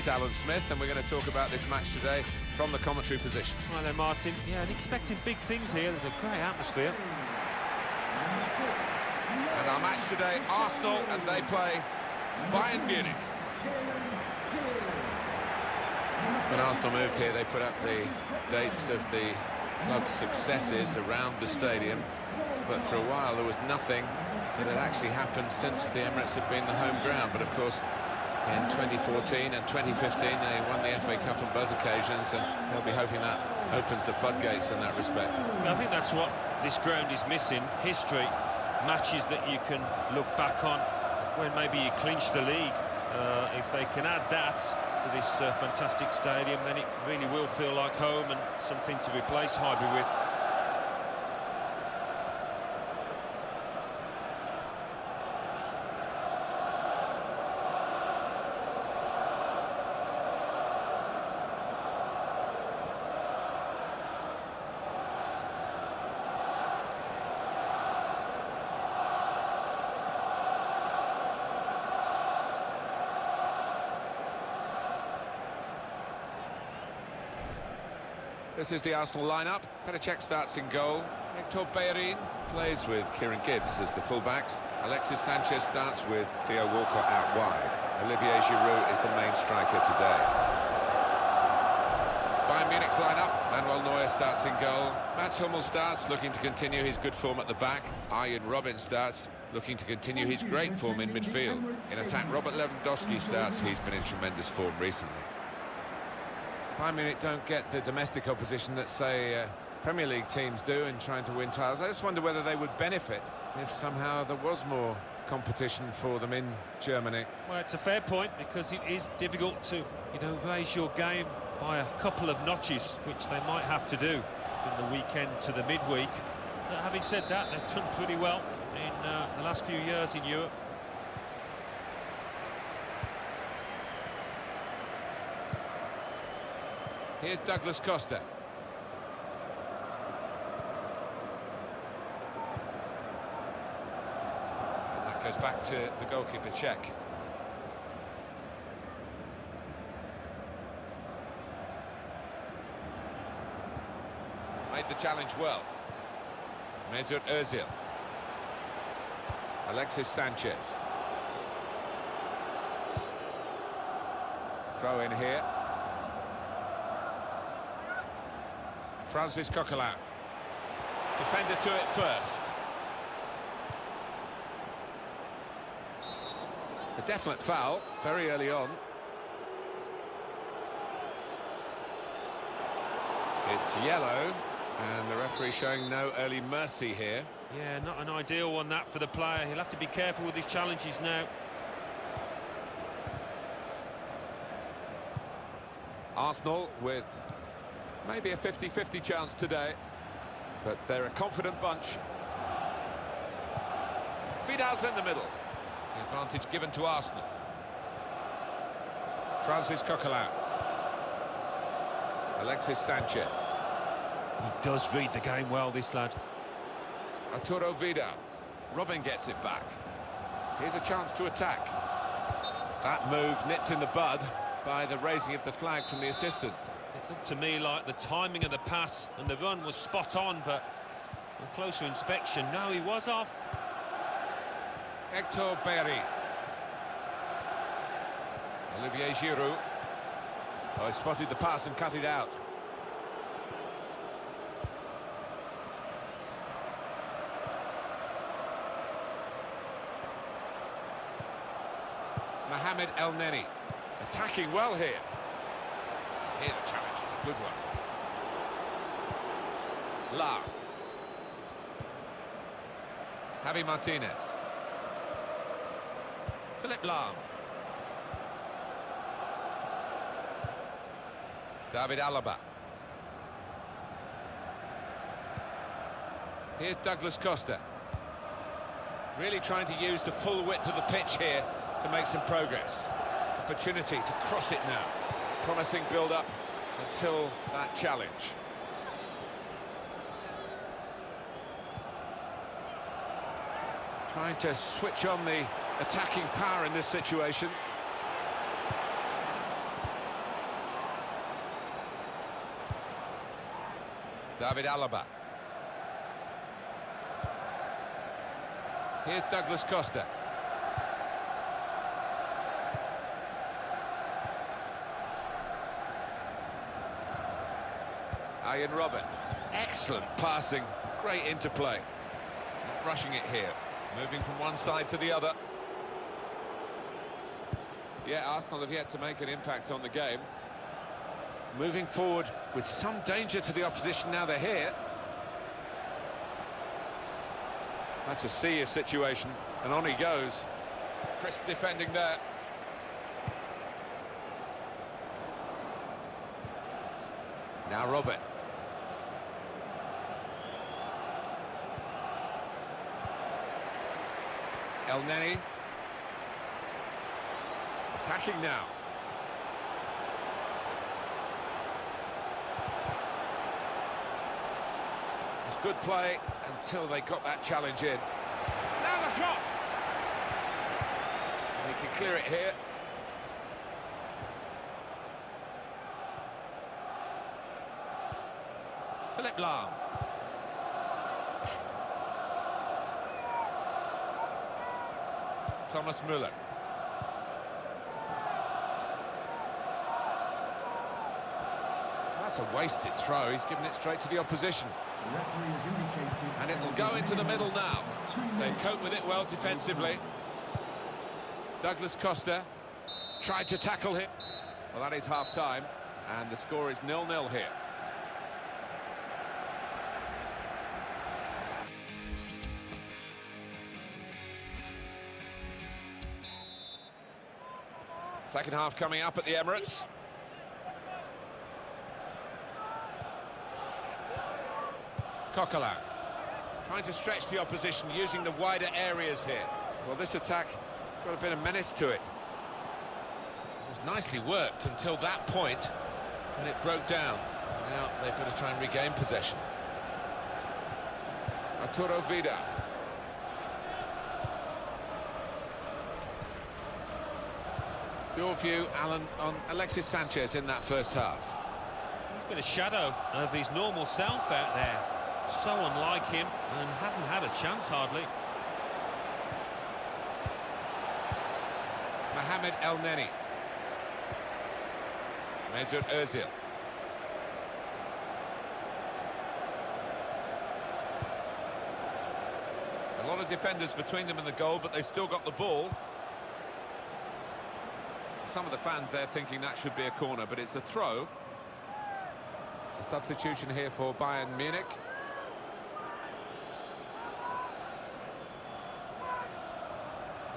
is Alan Smith, and we're going to talk about this match today from the commentary position. Hi there, Martin. Yeah, and expecting big things here. There's a great atmosphere. And our match today, Arsenal, and they play Bayern Munich. When Arsenal moved here, they put up the dates of the club's successes around the stadium, but for a while there was nothing that had actually happened since the Emirates had been the home ground. But of course, in 2014 and 2015 they won the FA Cup on both occasions, and they'll be hoping that opens the floodgates in that respect. I think that's what this ground is missing: history, matches that you can look back on when maybe you clinch the league. If they can add that to this fantastic stadium, then it really will feel like home and something to replace Highbury with. This is the Arsenal lineup. Petr starts in goal. Hector Bayern plays with Kieran Gibbs as the fullbacks. Alexis Sanchez starts with Theo Walcott out wide. Olivier Giroud is the main striker today. Bayern Munich's lineup. Manuel Neuer starts in goal. Mats Hummels starts, looking to continue his good form at the back. Arjen Robben starts, looking to continue his great form in midfield. In attack, Robert Lewandowski starts. He's been in tremendous form recently. Bayern Munich don't get the domestic opposition that, say, Premier League teams do in trying to win titles. I just wonder whether they would benefit if somehow there was more competition for them in Germany. Well, it's a fair point, because it is difficult to, raise your game by a couple of notches, which they might have to do from the weekend to the midweek. But having said that, they've done pretty well in the last few years in Europe. Here's Douglas Costa. That goes back to the goalkeeper, Czech. Made the challenge well. Mesut Ozil. Alexis Sanchez. Throw in here. Francis Coquelin. Defender to it first. A definite foul, very early on. It's yellow, and the referee showing no early mercy here. Yeah, not an ideal one, that, for the player. He'll have to be careful with his challenges now. Arsenal with maybe a 50-50 chance today, but they're a confident bunch. Vidal's in the middle. The advantage given to Arsenal. Francis Coquelin. Alexis Sanchez. He does read the game well, this lad. Arturo Vidal. Robin gets it back. Here's a chance to attack. That move nipped in the bud by the raising of the flag from the assistant. It looked to me like the timing of the pass and the run was spot on, but on closer inspection, no, he was off. Hector Bayern. Olivier Giroud. Oh, he spotted the pass and cut it out. Mohamed El Neni. Attacking well here. Here the challenge is a good one. La. Javi Martinez. Philip Lahm. David Alaba. Here's Douglas Costa. Really trying to use the full width of the pitch here to make some progress. Opportunity to cross it now. Promising build-up until that challenge. Trying to switch on the attacking power in this situation. David Alaba. Here's Douglas Costa. Arjen Robben. Excellent passing, great interplay. Not rushing it here, moving from one side to the other. Yeah, Arsenal have yet to make an impact on the game. Moving forward with some danger to the opposition now they're here. That's a serious situation, and on he goes. Crisp defending there. Now Robben. El Neni. Attacking now. It's good play until they got that challenge in. Now the shot! They can clear it here. Philipp Lahm. Thomas Müller. That's a wasted throw. He's given it straight to the opposition. The referee has indicated, and it will go into the middle now. They cope with it well defensively. Douglas Costa tried to tackle him. Well, that is half-time, and the score is 0-0 here. Second half coming up at the Emirates. Coquelin trying to stretch the opposition using the wider areas here. Well, this attack has got a bit of menace to it. It was nicely worked until that point when it broke down. Now they've got to try and regain possession. Arturo Vidal. Your view, Alan, on Alexis Sanchez in that first half? He's been a shadow of his normal self out there. So unlike him, and hasn't had a chance hardly. Mohamed El Neni. Mesut Ozil. A lot of defenders between them and the goal, but they still got the ball. Some of the fans there thinking that should be a corner, but it's a throw. A substitution here for Bayern Munich.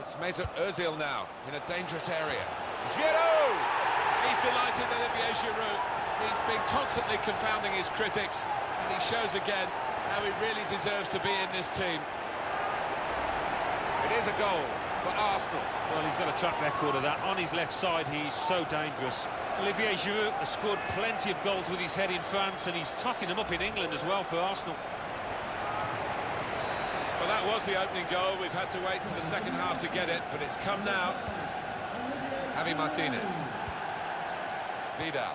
It's Mesut Ozil now in a dangerous area. Giroud! He's delighted that Olivier Giroud. He's been constantly confounding his critics, and he shows again how he really deserves to be in this team. It is a goal for Arsenal. Well, he's got a track record of that. On his left side, he's so dangerous. Olivier Giroud has scored plenty of goals with his head in France, and he's totting them up in England as well for Arsenal. Well, that was the opening goal. We've had to wait to the second half to get it, but it's come now. Javi Martinez. Vidal.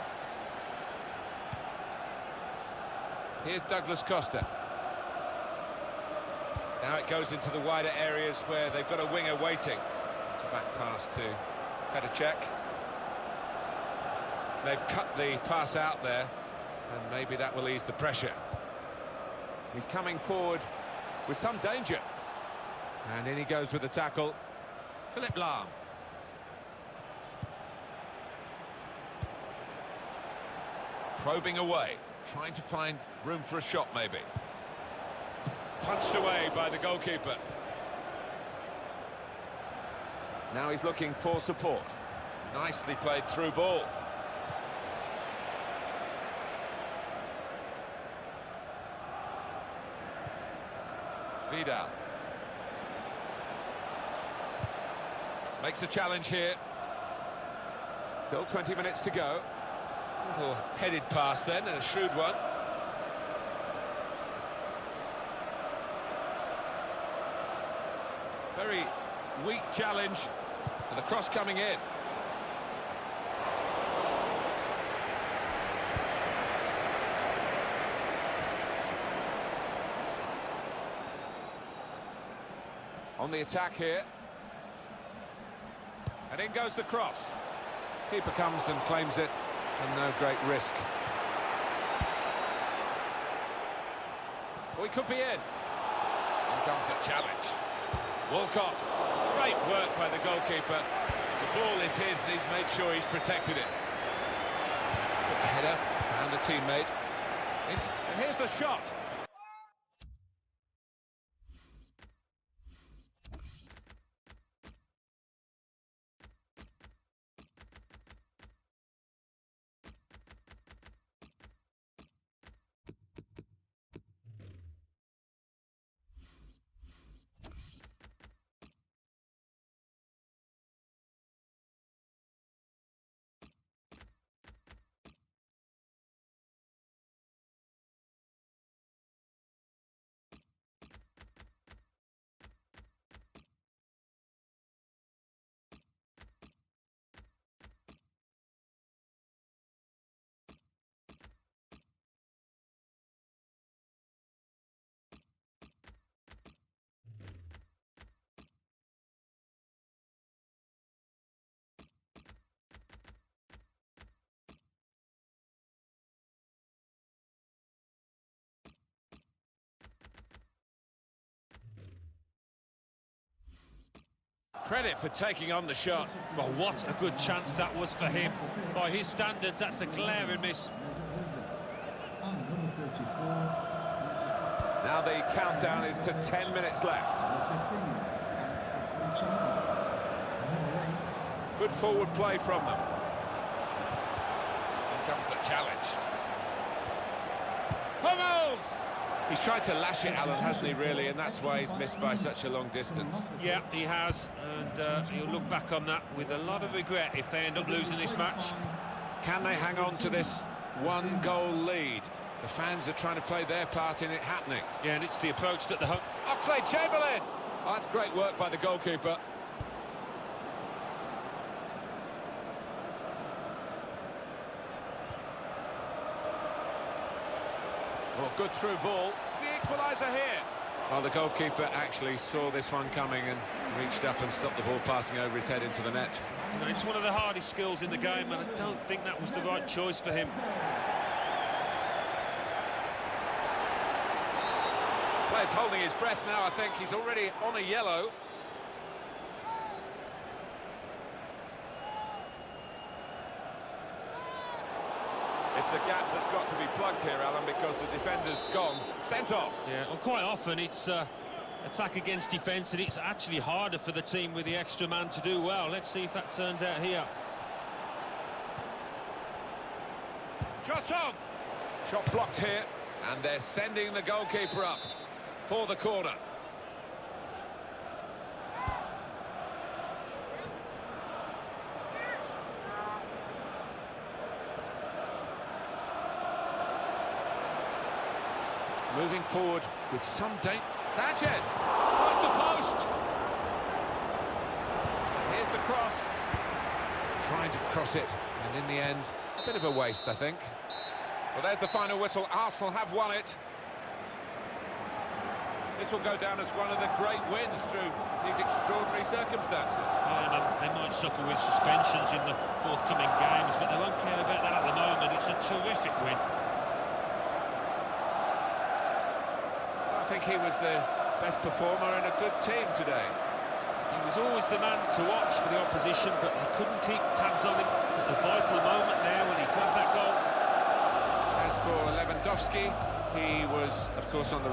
Here's Douglas Costa. Now it goes into the wider areas where they've got a winger waiting. It's a back pass to Petr. They've cut the pass out there, and maybe that will ease the pressure. He's coming forward with some danger. And in he goes with the tackle. Philipp Lahm. Probing away, trying to find room for a shot maybe. Punched away by the goalkeeper. Now he's looking for support. Nicely played through ball. Vidal. Makes a challenge here. Still 20 minutes to go. Little headed pass then, and a shrewd one. Very weak challenge, and the cross coming in. On the attack here. And in goes the cross. Keeper comes and claims it, and no great risk. We could be in. In comes the challenge. Walcott. Great work by the goalkeeper. The ball is his, and he's made sure he's protected it. Quick header, found a teammate. And here's the shot. Credit for taking on the shot. Well, what a good chance that was for him. By his standards, that's a glaring miss. Now the countdown is to 10 minutes left. Good forward play from them. In comes the challenge. Hummels! He's tried to lash it, Alan, hasn't he, really? And that's why he's missed by such a long distance. Yeah, he has. And he'll look back on that with a lot of regret if they end up losing this match. Can they hang on to this one-goal lead? The fans are trying to play their part in it happening. Yeah, and it's the approach that the... Oxlade-Chamberlain! Oh, that's great work by the goalkeeper. Well, good through ball. The equaliser here. Well, the goalkeeper actually saw this one coming and reached up and stopped the ball passing over his head into the net. No, it's one of the hardest skills in the game, and I don't think that was the right choice for him. Player's holding his breath now, I think. He's already on a yellow. It's a gap that's got to be plugged here, Alan, because the defender's gone. Sent off. Yeah, well, quite often it's attack against defence, and it's actually harder for the team with the extra man to do well. Let's see if that turns out here. Shot on! Shot blocked here, and they're sending the goalkeeper up for the corner. Moving forward with some danger. Sanchez! That's the post! And here's the cross. Trying to cross it, and in the end, a bit of a waste, I think. Well, there's the final whistle. Arsenal have won it. This will go down as one of the great wins through these extraordinary circumstances. Yeah, they might suffer with suspensions in the forthcoming games, but they won't care about that at the moment. It's a terrific win. I think he was the best performer in a good team today. He was always the man to watch for the opposition, but they couldn't keep tabs on him at the vital moment there when he grabbed that goal. As for Lewandowski, he was, of course, on the